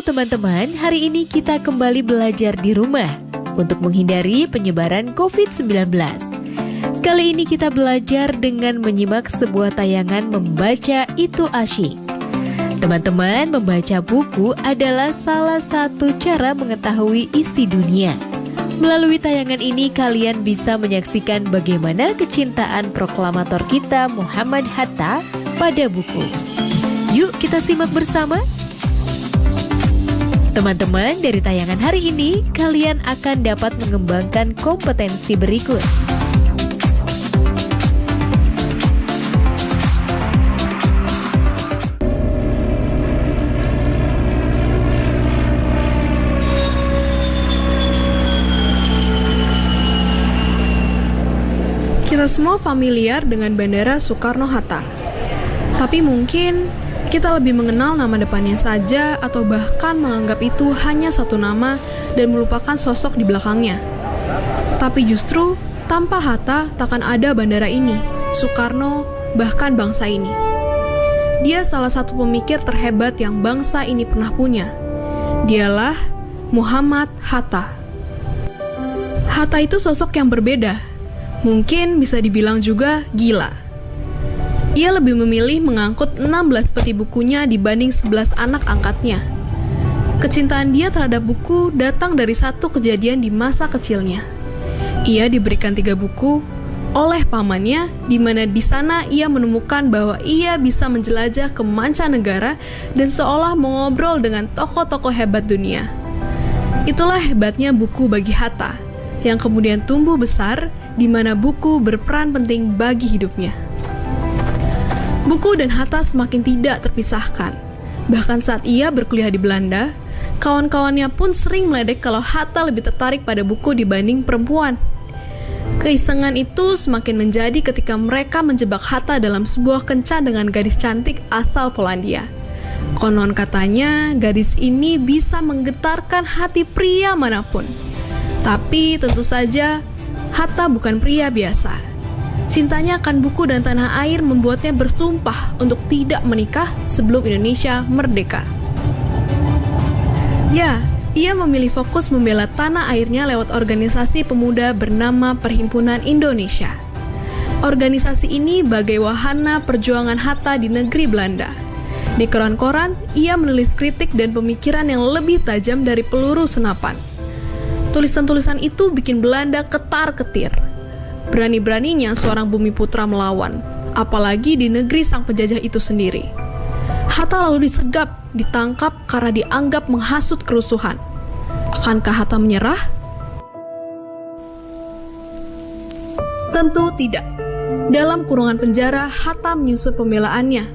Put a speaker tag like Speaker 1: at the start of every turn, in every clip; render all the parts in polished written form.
Speaker 1: Halo teman-teman, hari ini kita kembali belajar di rumah untuk menghindari penyebaran COVID-19. Kali ini kita belajar dengan menyimak sebuah tayangan membaca itu asyik. Teman-teman, membaca buku adalah salah satu cara mengetahui isi dunia. Melalui tayangan ini kalian bisa menyaksikan bagaimana kecintaan proklamator kita Muhammad Hatta pada buku. Yuk kita simak bersama. Teman-teman, dari tayangan hari ini, kalian akan dapat mengembangkan kompetensi berikut.
Speaker 2: Kita semua familiar dengan Bandara Soekarno-Hatta. Tapi mungkin kita lebih mengenal nama depannya saja atau bahkan menganggap itu hanya satu nama dan melupakan sosok di belakangnya. Tapi justru tanpa Hatta takkan ada bandara ini, Soekarno, bahkan bangsa ini. Dia salah satu pemikir terhebat yang bangsa ini pernah punya. Dialah Muhammad Hatta. Hatta itu sosok yang berbeda. Mungkin bisa dibilang juga gila. Ia lebih memilih mengangkut 16 peti bukunya dibanding 11 anak angkatnya. Kecintaan dia terhadap buku datang dari satu kejadian di masa kecilnya. Ia diberikan 3 buku oleh pamannya, di mana di sana ia menemukan bahwa ia bisa menjelajah ke mancanegara dan seolah mengobrol dengan tokoh-tokoh hebat dunia. Itulah hebatnya buku bagi Hatta, yang kemudian tumbuh besar, di mana buku berperan penting bagi hidupnya. Buku dan Hatta semakin tidak terpisahkan. Bahkan saat ia berkuliah di Belanda, kawan-kawannya pun sering meledek kalau Hatta lebih tertarik pada buku dibanding perempuan. Keisengan itu semakin menjadi ketika mereka menjebak Hatta dalam sebuah kencan dengan gadis cantik asal Polandia. Konon katanya, gadis ini bisa menggetarkan hati pria manapun. Tapi tentu saja, Hatta bukan pria biasa. Cintanya akan buku dan tanah air membuatnya bersumpah untuk tidak menikah sebelum Indonesia merdeka. Ya, ia memilih fokus membela tanah airnya lewat organisasi pemuda bernama Perhimpunan Indonesia. Organisasi ini bagai wahana perjuangan Hatta di negeri Belanda. Di koran-koran, ia menulis kritik dan pemikiran yang lebih tajam dari peluru senapan. Tulisan-tulisan itu bikin Belanda ketar-ketir. Berani-beraninya seorang bumi putra melawan, apalagi di negeri sang penjajah itu sendiri. Hatta lalu disegap, ditangkap karena dianggap menghasut kerusuhan. Akankah Hatta menyerah? Tentu tidak. Dalam kurungan penjara, Hatta menyusun pembelaannya.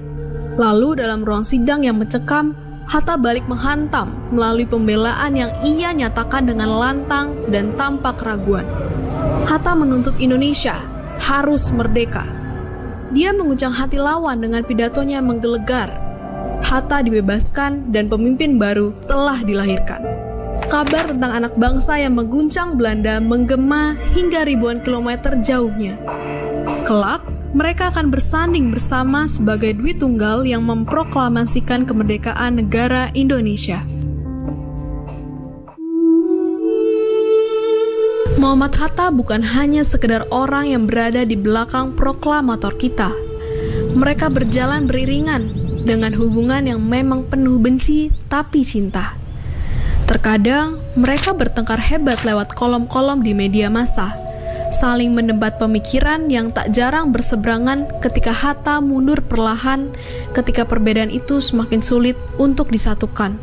Speaker 2: Lalu dalam ruang sidang yang mencekam, Hatta balik menghantam melalui pembelaan yang ia nyatakan dengan lantang dan tanpa keraguan. Hatta menuntut Indonesia harus merdeka. Dia menguncang hati lawan dengan pidatonya menggelegar. Hatta dibebaskan dan pemimpin baru telah dilahirkan. Kabar tentang anak bangsa yang mengguncang Belanda menggema hingga ribuan kilometer jauhnya. Kelak, mereka akan bersanding bersama sebagai Dwi Tunggal yang memproklamasikan kemerdekaan negara Indonesia. Muhammad Hatta bukan hanya sekedar orang yang berada di belakang proklamator kita. Mereka berjalan beriringan dengan hubungan yang memang penuh benci tapi cinta. Terkadang mereka bertengkar hebat lewat kolom-kolom di media massa, saling mendebat pemikiran yang tak jarang berseberangan ketika Hatta mundur perlahan ketika perbedaan itu semakin sulit untuk disatukan.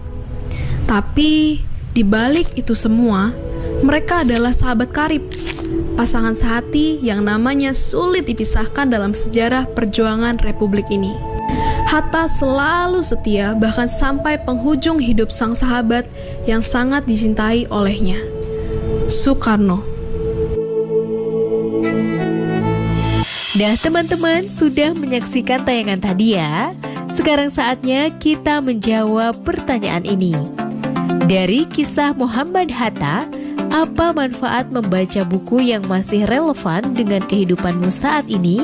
Speaker 2: Tapi di balik itu semua, mereka adalah sahabat karib, pasangan sehati yang namanya sulit dipisahkan dalam sejarah perjuangan Republik ini. Hatta selalu setia bahkan sampai penghujung hidup sang sahabat yang sangat dicintai olehnya, Soekarno.
Speaker 1: Nah teman-teman, sudah menyaksikan tayangan tadi ya? Sekarang saatnya kita menjawab pertanyaan ini. Dari kisah Muhammad Hatta, apa manfaat membaca buku yang masih relevan dengan kehidupanmu saat ini?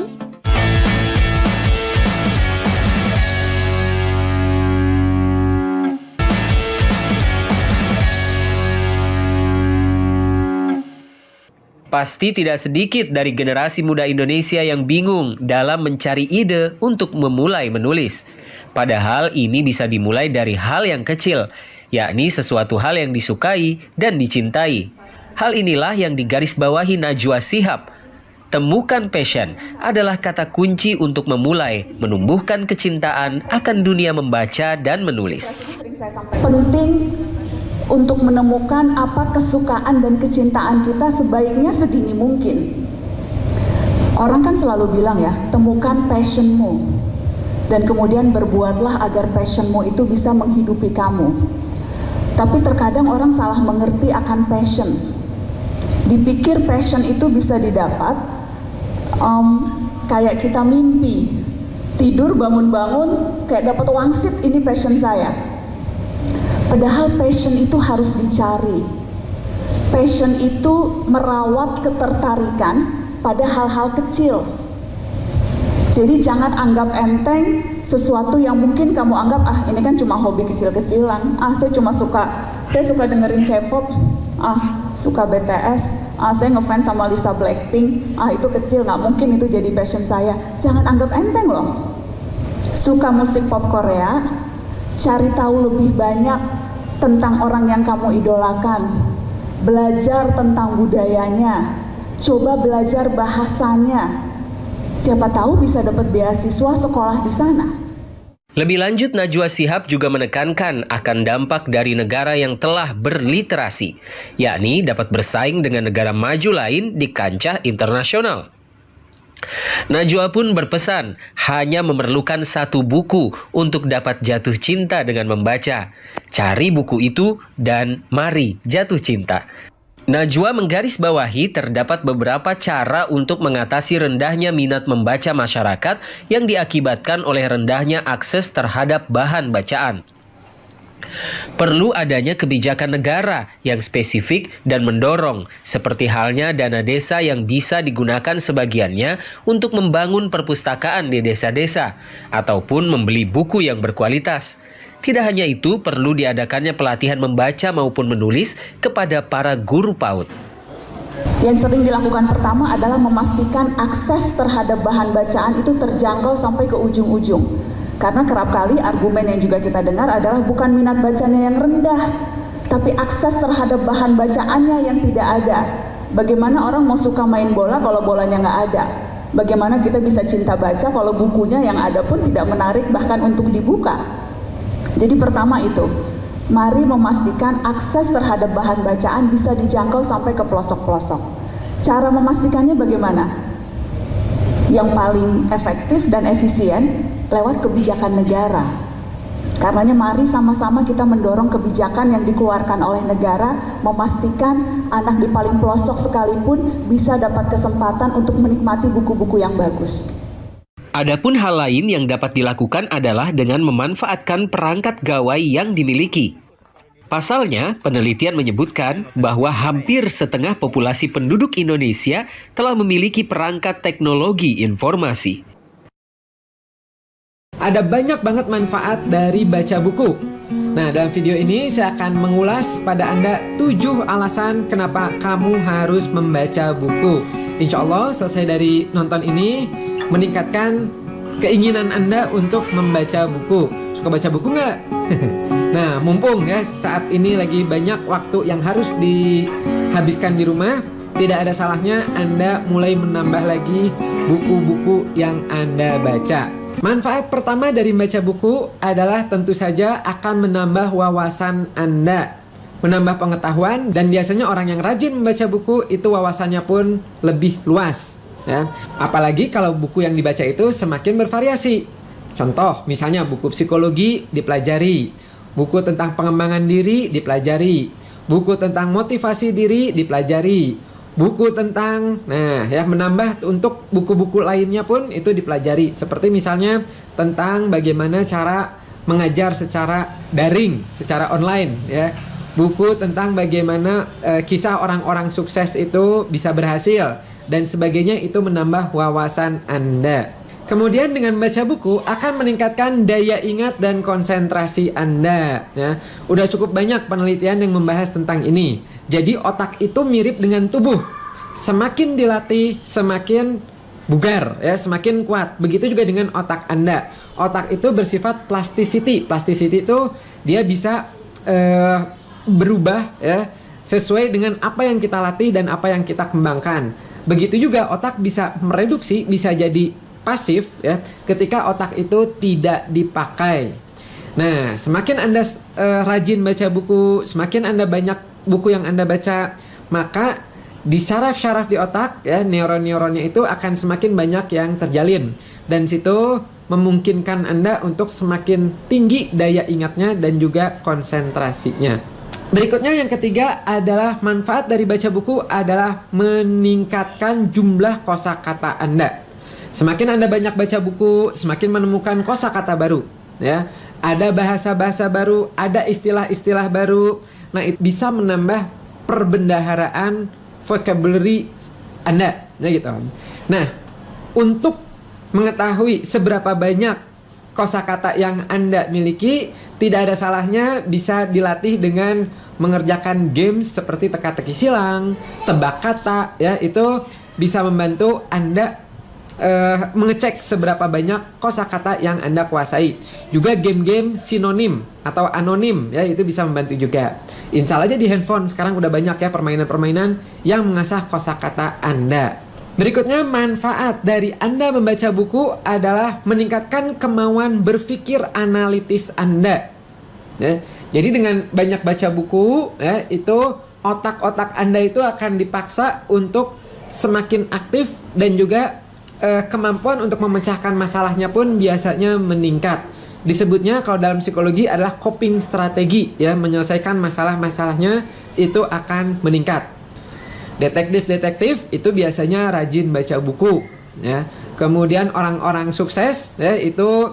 Speaker 3: Pasti tidak sedikit dari generasi muda Indonesia yang bingung dalam mencari ide untuk memulai menulis. Padahal ini bisa dimulai dari hal yang kecil, yakni sesuatu hal yang disukai dan dicintai. Hal inilah yang digarisbawahi Najwa Shihab. Temukan passion adalah kata kunci untuk memulai menumbuhkan kecintaan akan dunia membaca dan menulis.
Speaker 4: Penting untuk menemukan apa kesukaan dan kecintaan kita sebaiknya sedini mungkin. Orang kan selalu bilang ya, temukan passionmu dan kemudian berbuatlah agar passionmu itu bisa menghidupi kamu. Tapi terkadang orang salah mengerti akan passion. Dipikir passion itu bisa didapat kayak kita mimpi, tidur bangun-bangun kayak dapat wangsit, ini passion saya. Padahal passion itu harus dicari. Passion itu merawat ketertarikan pada hal-hal kecil. Jadi jangan anggap enteng sesuatu yang mungkin kamu anggap, ini kan cuma hobi kecil-kecilan. Saya suka dengerin K-pop. Suka BTS. Saya ngefans sama Lisa Blackpink. Itu kecil, nggak mungkin itu jadi passion saya. Jangan anggap enteng loh. Suka musik pop Korea, cari tahu lebih banyak tentang orang yang kamu idolakan, belajar tentang budayanya, coba belajar bahasanya. Siapa tahu bisa dapat beasiswa sekolah di sana.
Speaker 3: Lebih lanjut, Najwa Shihab juga menekankan akan dampak dari negara yang telah berliterasi, yakni dapat bersaing dengan negara maju lain di kancah internasional. Najwa pun berpesan hanya memerlukan satu buku untuk dapat jatuh cinta dengan membaca. Cari buku itu dan mari jatuh cinta. Najwa menggarisbawahi terdapat beberapa cara untuk mengatasi rendahnya minat membaca masyarakat yang diakibatkan oleh rendahnya akses terhadap bahan bacaan. Perlu adanya kebijakan negara yang spesifik dan mendorong, seperti halnya dana desa yang bisa digunakan sebagiannya untuk membangun perpustakaan di desa-desa, ataupun membeli buku yang berkualitas. Tidak hanya itu, perlu diadakannya pelatihan membaca maupun menulis kepada para guru PAUD.
Speaker 4: Yang sering dilakukan pertama adalah memastikan akses terhadap bahan bacaan itu terjangkau sampai ke ujung-ujung. Karena kerap kali argumen yang juga kita dengar adalah bukan minat bacanya yang rendah, tapi akses terhadap bahan bacaannya yang tidak ada. Bagaimana orang mau suka main bola kalau bolanya nggak ada? Bagaimana kita bisa cinta baca kalau bukunya yang ada pun tidak menarik bahkan untuk dibuka? Jadi pertama itu, mari memastikan akses terhadap bahan bacaan bisa dijangkau sampai ke pelosok-pelosok. Cara memastikannya bagaimana? Yang paling efektif dan efisien lewat kebijakan negara. Karenanya mari sama-sama kita mendorong kebijakan yang dikeluarkan oleh negara, memastikan anak di paling pelosok sekalipun bisa dapat kesempatan untuk menikmati buku-buku yang bagus.
Speaker 3: Adapun hal lain yang dapat dilakukan adalah dengan memanfaatkan perangkat gawai yang dimiliki. Pasalnya, penelitian menyebutkan bahwa hampir setengah populasi penduduk Indonesia telah memiliki perangkat teknologi informasi.
Speaker 5: Ada banyak banget manfaat dari baca buku. Nah, dalam video ini saya akan mengulas pada Anda 7 alasan kenapa kamu harus membaca buku. Insya Allah selesai dari nonton ini meningkatkan keinginan Anda untuk membaca buku. Suka baca buku nggak? Nah, mumpung ya saat ini lagi banyak waktu yang harus dihabiskan di rumah, tidak ada salahnya Anda mulai menambah lagi buku-buku yang Anda baca. Manfaat pertama dari membaca buku adalah tentu saja akan menambah wawasan Anda, menambah pengetahuan, dan biasanya orang yang rajin membaca buku itu wawasannya pun lebih luas. Ya. Apalagi kalau buku yang dibaca itu semakin bervariasi. Contoh, misalnya buku psikologi dipelajari, buku tentang pengembangan diri dipelajari, buku tentang motivasi diri dipelajari, buku tentang, menambah untuk buku-buku lainnya pun itu dipelajari. Seperti misalnya tentang bagaimana cara mengajar secara daring, secara online, ya. Buku tentang bagaimana kisah orang-orang sukses itu bisa berhasil dan sebagainya, itu menambah wawasan Anda. Kemudian dengan membaca buku akan meningkatkan daya ingat dan konsentrasi Anda. Ya. Udah cukup banyak penelitian yang membahas tentang ini. Jadi otak itu mirip dengan tubuh. semakin dilatih semakin bugar ya, semakin kuat. Begitu juga dengan otak Anda. Otak itu bersifat plasticity. Plasticity itu dia bisa berubah ya sesuai dengan apa yang kita latih dan apa yang kita kembangkan. Begitu juga otak bisa mereduksi, bisa jadi pasif ya ketika otak itu tidak dipakai. Nah, semakin Anda rajin baca buku, semakin Anda banyak buku yang Anda baca, maka di saraf-saraf di otak ya, neuron-neuronnya itu akan semakin banyak yang terjalin, dan situ memungkinkan Anda untuk semakin tinggi daya ingatnya dan juga konsentrasinya. Berikutnya yang ketiga adalah manfaat dari baca buku adalah meningkatkan jumlah kosakata Anda. Semakin Anda banyak baca buku, semakin menemukan kosakata baru ya. Ada bahasa-bahasa baru, ada istilah-istilah baru. Nah, itu bisa menambah perbendaharaan vocabulary Anda ya gitu. Nah, untuk mengetahui seberapa banyak kosakata yang Anda miliki, tidak ada salahnya bisa dilatih dengan mengerjakan games seperti teka-teki silang, tebak kata ya, itu bisa membantu Anda mengecek seberapa banyak kosakata yang Anda kuasai. Juga game-game sinonim atau anonim ya, itu bisa membantu juga. Install aja di handphone, sekarang udah banyak ya permainan-permainan yang mengasah kosakata Anda. Berikutnya, manfaat dari Anda membaca buku adalah meningkatkan kemauan berpikir analitis Anda ya. Jadi dengan banyak baca buku ya, itu otak-otak Anda itu akan dipaksa untuk semakin aktif, dan juga kemampuan untuk memecahkan masalahnya pun biasanya meningkat. Disebutnya kalau dalam psikologi adalah coping strategi ya, menyelesaikan masalah-masalahnya itu akan meningkat. Detektif-detektif itu biasanya rajin baca buku ya. Kemudian orang-orang sukses ya, itu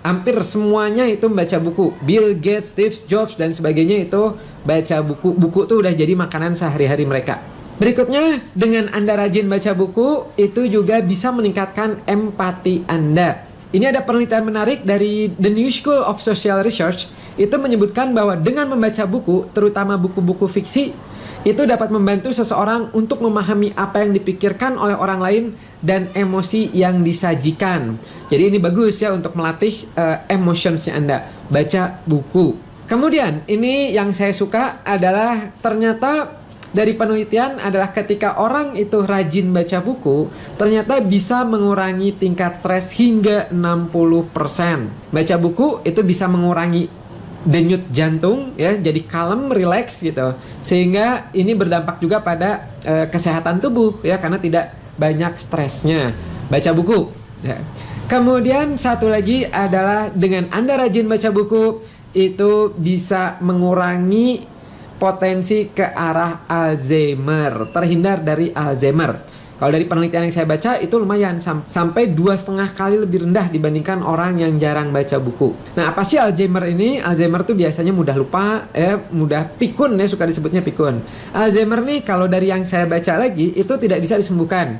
Speaker 5: hampir semuanya itu membaca buku. Bill Gates, Steve Jobs dan sebagainya itu baca buku. Buku tuh udah jadi makanan sehari-hari mereka. Berikutnya, dengan Anda rajin baca buku, itu juga bisa meningkatkan empati Anda. Ini ada penelitian menarik dari The New School of Social Research, itu menyebutkan bahwa dengan membaca buku, terutama buku-buku fiksi, itu dapat membantu seseorang untuk memahami apa yang dipikirkan oleh orang lain dan emosi yang disajikan. Jadi ini bagus ya untuk melatih emotionsnya Anda, baca buku. Kemudian, ini yang saya suka adalah ternyata dari penelitian adalah ketika orang itu rajin baca buku, ternyata bisa mengurangi tingkat stres hingga 60%. Baca buku itu bisa mengurangi denyut jantung ya, jadi kalem, relax gitu. Sehingga ini berdampak juga pada kesehatan tubuh ya, karena tidak banyak stresnya. Baca buku ya. Kemudian satu lagi adalah dengan Anda rajin baca buku, itu bisa mengurangi potensi ke arah Alzheimer, terhindar dari Alzheimer. Kalau dari penelitian yang saya baca itu lumayan, sampai 2,5 kali lebih rendah dibandingkan orang yang jarang baca buku. Nah, apa sih Alzheimer ini? Alzheimer tuh biasanya mudah lupa, mudah pikun ya, suka disebutnya pikun. Alzheimer nih kalau dari yang saya baca lagi itu tidak bisa disembuhkan,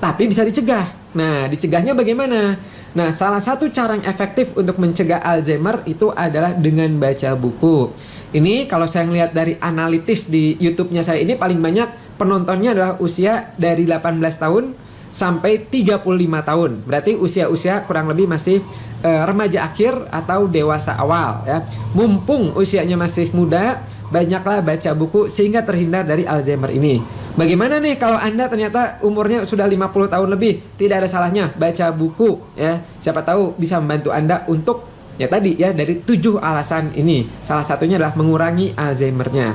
Speaker 5: tapi bisa dicegah. Nah, dicegahnya bagaimana? Nah, salah satu cara yang efektif untuk mencegah Alzheimer itu adalah dengan baca buku. Ini kalau saya ngelihat dari analitis di YouTube-nya saya ini, paling banyak penontonnya adalah usia dari 18 tahun sampai 35 tahun. Berarti usia-usia kurang lebih masih remaja akhir atau dewasa awal ya. Mumpung usianya masih muda, banyaklah baca buku sehingga terhindar dari Alzheimer ini. Bagaimana nih kalau Anda ternyata umurnya sudah 50 tahun lebih? Tidak ada salahnya baca buku ya. Siapa tahu bisa membantu Anda untuk ya tadi ya, dari 7 alasan ini. Salah satunya adalah mengurangi Alzheimer-nya.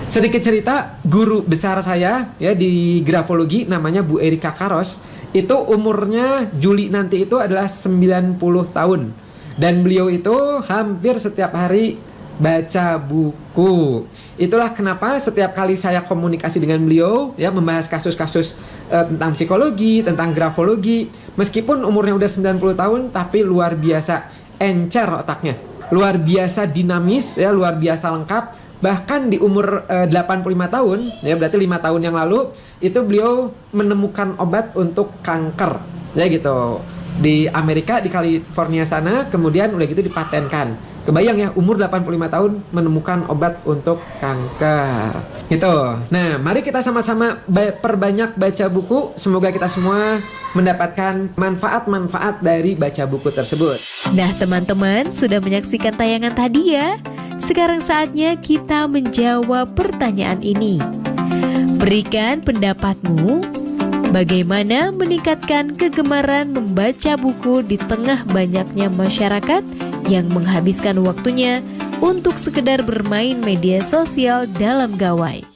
Speaker 5: Sedikit cerita, guru besar saya ya di grafologi namanya Bu Erika Karos, itu umurnya Juli nanti itu adalah 90 tahun. Dan beliau itu hampir setiap hari baca buku. Itulah kenapa setiap kali saya komunikasi dengan beliau ya, membahas kasus-kasus tentang psikologi, tentang grafologi, meskipun umurnya udah 90 tahun tapi luar biasa encer otaknya, luar biasa dinamis ya, luar biasa lengkap. Bahkan di umur 85 tahun ya, berarti 5 tahun yang lalu itu beliau menemukan obat untuk kanker ya gitu di Amerika, di California sana. Kemudian udah gitu dipatenkan. Kebayang ya, umur 85 tahun menemukan obat untuk kanker. Gitu. Nah, mari kita sama-sama perbanyak baca buku. Semoga kita semua mendapatkan manfaat-manfaat dari baca buku tersebut.
Speaker 1: Nah, teman-teman sudah menyaksikan tayangan tadi ya? Sekarang saatnya kita menjawab pertanyaan ini. Berikan pendapatmu, bagaimana meningkatkan kegemaran membaca buku di tengah banyaknya masyarakat yang menghabiskan waktunya untuk sekedar bermain media sosial dalam gawai.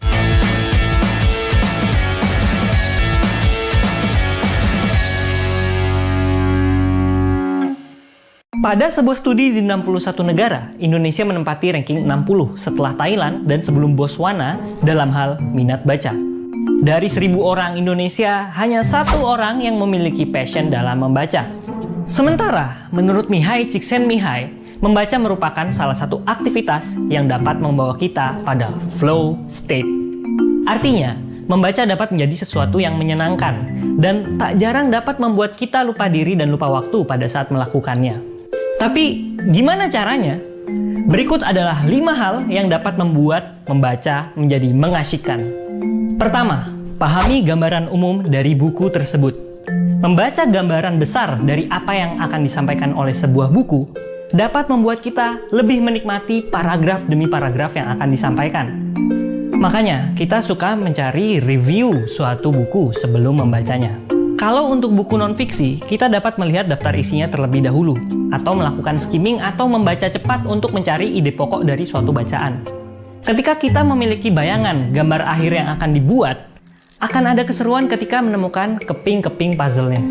Speaker 6: Pada sebuah studi di 61 negara, Indonesia menempati ranking 60 setelah Thailand dan sebelum Botswana dalam hal minat baca. Dari 1.000 orang Indonesia, hanya 1 orang yang memiliki passion dalam membaca. Sementara, menurut Mihai Csikszentmihalyi, membaca merupakan salah satu aktivitas yang dapat membawa kita pada flow state. Artinya, membaca dapat menjadi sesuatu yang menyenangkan dan tak jarang dapat membuat kita lupa diri dan lupa waktu pada saat melakukannya. Tapi, gimana caranya? Berikut adalah 5 hal yang dapat membuat membaca menjadi mengasyikkan. Pertama, pahami gambaran umum dari buku tersebut. Membaca gambaran besar dari apa yang akan disampaikan oleh sebuah buku dapat membuat kita lebih menikmati paragraf demi paragraf yang akan disampaikan. Makanya, kita suka mencari review suatu buku sebelum membacanya. Kalau untuk buku non-fiksi, kita dapat melihat daftar isinya terlebih dahulu, atau melakukan skimming atau membaca cepat untuk mencari ide pokok dari suatu bacaan. Ketika kita memiliki bayangan gambar akhir yang akan dibuat, akan ada keseruan ketika menemukan keping-keping puzzle-nya.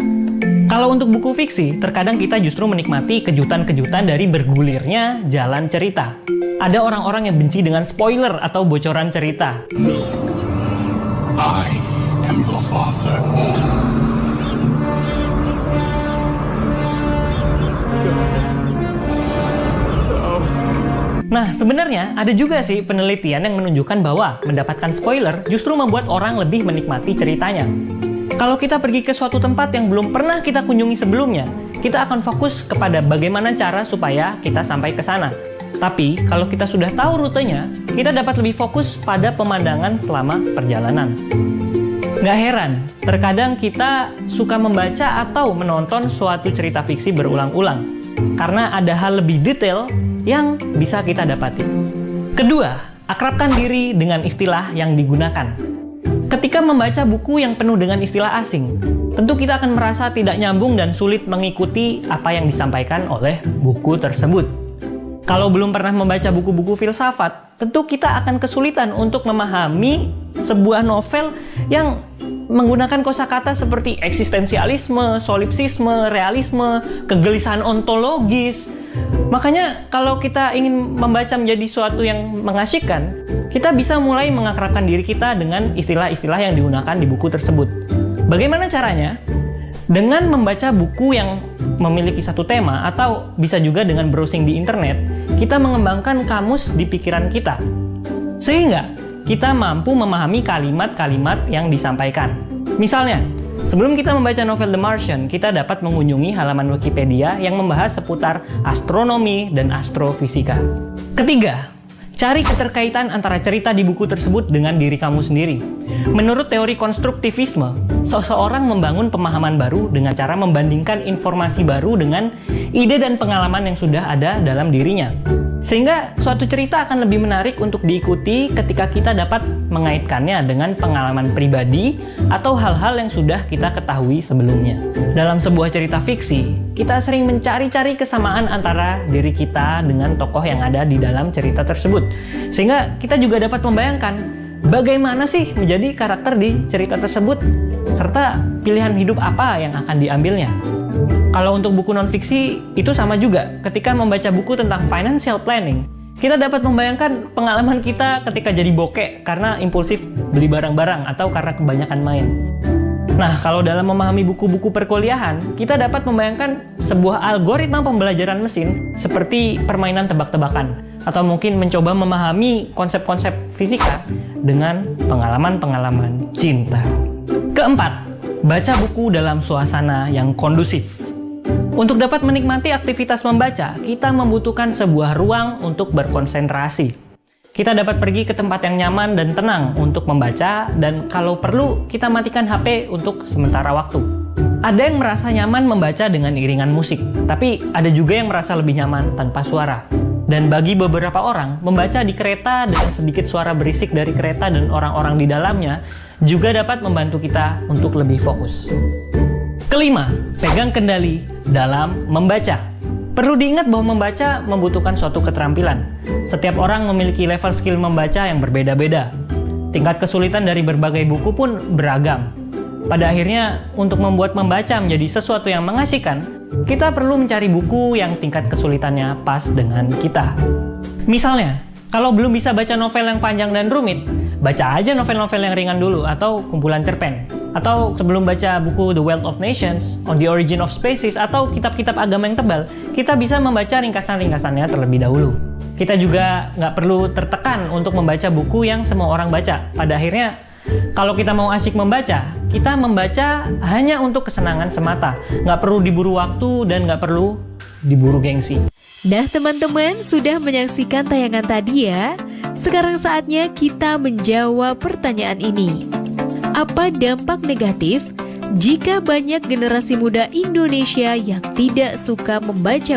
Speaker 6: Kalau untuk buku fiksi, terkadang kita justru menikmati kejutan-kejutan dari bergulirnya jalan cerita. Ada orang-orang yang benci dengan spoiler atau bocoran cerita.
Speaker 7: I am your father.
Speaker 6: Nah, sebenarnya ada juga sih penelitian yang menunjukkan bahwa mendapatkan spoiler justru membuat orang lebih menikmati ceritanya. Kalau kita pergi ke suatu tempat yang belum pernah kita kunjungi sebelumnya, kita akan fokus kepada bagaimana cara supaya kita sampai ke sana. Tapi, kalau kita sudah tahu rutenya, kita dapat lebih fokus pada pemandangan selama perjalanan. Nggak heran, terkadang kita suka membaca atau menonton suatu cerita fiksi berulang-ulang, karena ada hal lebih detail yang bisa kita dapati. Kedua, akrabkan diri dengan istilah yang digunakan. Ketika membaca buku yang penuh dengan istilah asing, tentu kita akan merasa tidak nyambung dan sulit mengikuti apa yang disampaikan oleh buku tersebut. Kalau belum pernah membaca buku-buku filsafat, tentu kita akan kesulitan untuk memahami sebuah novel yang menggunakan kosakata seperti eksistensialisme, solipsisme, realisme, kegelisahan ontologis. Makanya kalau kita ingin membaca menjadi suatu yang mengasyikkan, kita bisa mulai mengakrabkan diri kita dengan istilah-istilah yang digunakan di buku tersebut. Bagaimana caranya? Dengan membaca buku yang memiliki satu tema, atau bisa juga dengan browsing di internet, kita mengembangkan kamus di pikiran kita. Sehingga kita mampu memahami kalimat-kalimat yang disampaikan. Misalnya, sebelum kita membaca novel The Martian, kita dapat mengunjungi halaman Wikipedia yang membahas seputar astronomi dan astrofisika. Ketiga, cari keterkaitan antara cerita di buku tersebut dengan diri kamu sendiri. Menurut teori konstruktivisme, seseorang membangun pemahaman baru dengan cara membandingkan informasi baru dengan ide dan pengalaman yang sudah ada dalam dirinya. Sehingga suatu cerita akan lebih menarik untuk diikuti ketika kita dapat mengaitkannya dengan pengalaman pribadi atau hal-hal yang sudah kita ketahui sebelumnya. Dalam sebuah cerita fiksi, kita sering mencari-cari kesamaan antara diri kita dengan tokoh yang ada di dalam cerita tersebut. Sehingga kita juga dapat membayangkan bagaimana sih menjadi karakter di cerita tersebut, serta pilihan hidup apa yang akan diambilnya. Kalau untuk buku non-fiksi, itu sama juga. Ketika membaca buku tentang financial planning, kita dapat membayangkan pengalaman kita ketika jadi bokek karena impulsif beli barang-barang atau karena kebanyakan main. Nah, kalau dalam memahami buku-buku perkuliahan, kita dapat membayangkan sebuah algoritma pembelajaran mesin seperti permainan tebak-tebakan, atau mungkin mencoba memahami konsep-konsep fisika dengan pengalaman-pengalaman cinta. Keempat, baca buku dalam suasana yang kondusif. Untuk dapat menikmati aktivitas membaca, kita membutuhkan sebuah ruang untuk berkonsentrasi. Kita dapat pergi ke tempat yang nyaman dan tenang untuk membaca, dan kalau perlu, kita matikan HP untuk sementara waktu. Ada yang merasa nyaman membaca dengan iringan musik, tapi ada juga yang merasa lebih nyaman tanpa suara. Dan bagi beberapa orang, membaca di kereta dengan sedikit suara berisik dari kereta dan orang-orang di dalamnya juga dapat membantu kita untuk lebih fokus. Kelima, pegang kendali dalam membaca. Perlu diingat bahwa membaca membutuhkan suatu keterampilan. Setiap orang memiliki level skill membaca yang berbeda-beda. Tingkat kesulitan dari berbagai buku pun beragam. Pada akhirnya, untuk membuat membaca menjadi sesuatu yang mengasihkan, kita perlu mencari buku yang tingkat kesulitannya pas dengan kita. Misalnya, kalau belum bisa baca novel yang panjang dan rumit, baca aja novel-novel yang ringan dulu atau kumpulan cerpen. Atau sebelum baca buku The Wealth of Nations, On the Origin of Species, atau kitab-kitab agama yang tebal, kita bisa membaca ringkasan-ringkasannya terlebih dahulu. Kita juga nggak perlu tertekan untuk membaca buku yang semua orang baca. Pada akhirnya, kalau kita mau asyik membaca, kita membaca hanya untuk kesenangan semata. Nggak perlu diburu waktu dan nggak perlu diburu gengsi.
Speaker 1: Nah teman-teman, sudah menyaksikan tayangan tadi ya? Sekarang saatnya kita menjawab pertanyaan ini. Apa dampak negatif jika banyak generasi muda Indonesia yang tidak suka membaca